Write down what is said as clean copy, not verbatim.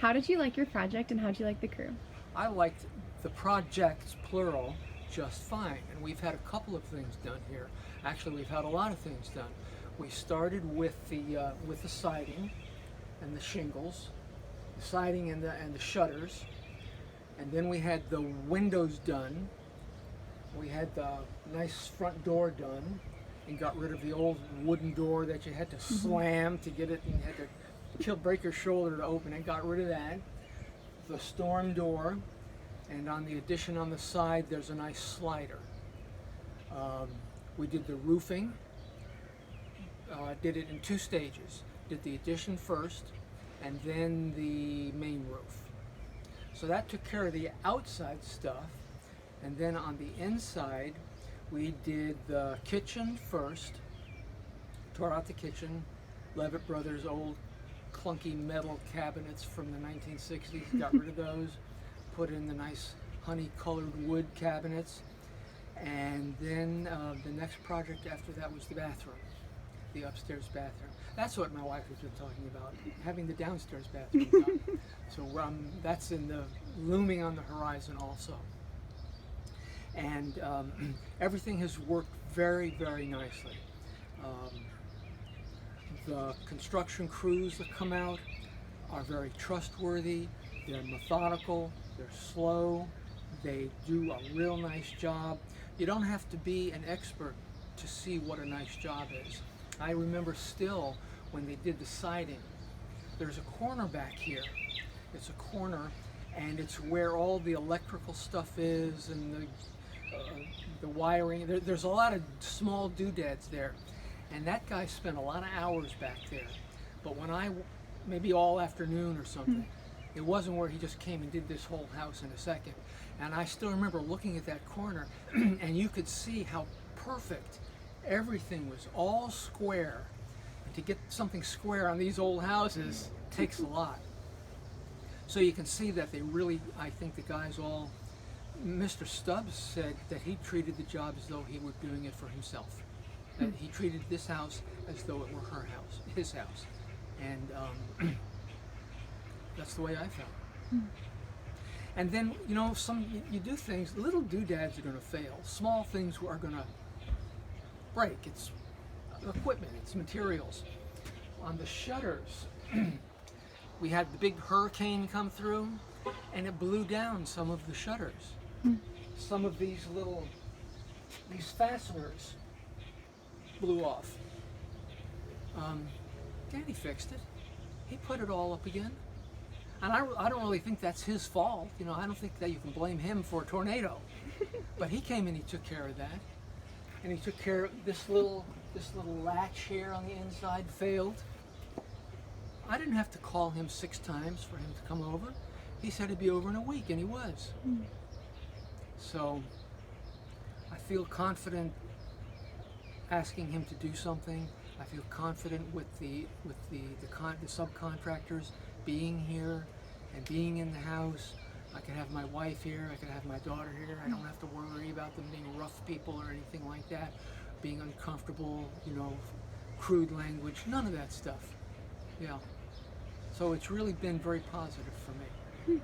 How did you like your project and how did you like the crew? I liked the projects, plural, just fine. And we've had a couple of things done here. Actually, we've had a lot of things done. We started with the siding and the shingles, the siding and the shutters, and then we had the windows done. We had the nice front door done, and got rid of the old wooden door that you had to slam to get it, and you had to break your shoulder to open it. Got rid of that. The storm door, and on the addition on the side, there's a nice slider. We did the roofing. Did it in two stages. Did the addition first, and then the main roof. So that took care of the outside stuff, and then on the inside, we did the kitchen first. Tore out the kitchen, Levitt Brothers old clunky metal cabinets from the 1960s. Got rid of those. Put in the nice honey-colored wood cabinets, and then the next project after that was the bathroom. The upstairs bathroom. That's what my wife has been talking about, having the downstairs bathroom done. So that's looming on the horizon also. And everything has worked very, very nicely. The construction crews that come out are very trustworthy. They're methodical. They're slow. They do a real nice job. You don't have to be an expert to see what a nice job is. I remember still when they did the siding, there's a corner back here. It's a corner, and it's where all the electrical stuff is, and the wiring. There's a lot of small doodads there, and that guy spent a lot of hours back there. But when maybe all afternoon or something, it wasn't where he just came and did this whole house in a second. And I still remember looking at that corner, and you could see how perfect everything was, all square. And to get something square on these old houses takes a lot. So you can see that they really, I think the guys all, Mr. Stubbs said that he treated the job as though he were doing it for himself. That he treated this house as though it were her house, his house. And that's the way I felt. And then, you know, you do things, little doodads are going to fail. Small things are going to break. It's equipment, it's materials. On the shutters, we had the big hurricane come through, and it blew down some of the shutters. Some of these fasteners blew off. Danny fixed it. He put it all up again. And I don't really think that's his fault. You know, I don't think that you can blame him for a tornado. But he came and he took care of that. And he took care of this little latch here on the inside failed. I didn't have to call him 6 times for him to come over. He said he'd be over in a week, and he was. So I feel confident asking him to do something. I feel confident with the subcontractors being here and being in the house. I can have my wife here, I can have my daughter here. I don't have to worry about them being rough people or anything like that, being uncomfortable, you know, crude language, none of that stuff. Yeah. So it's really been very positive for me.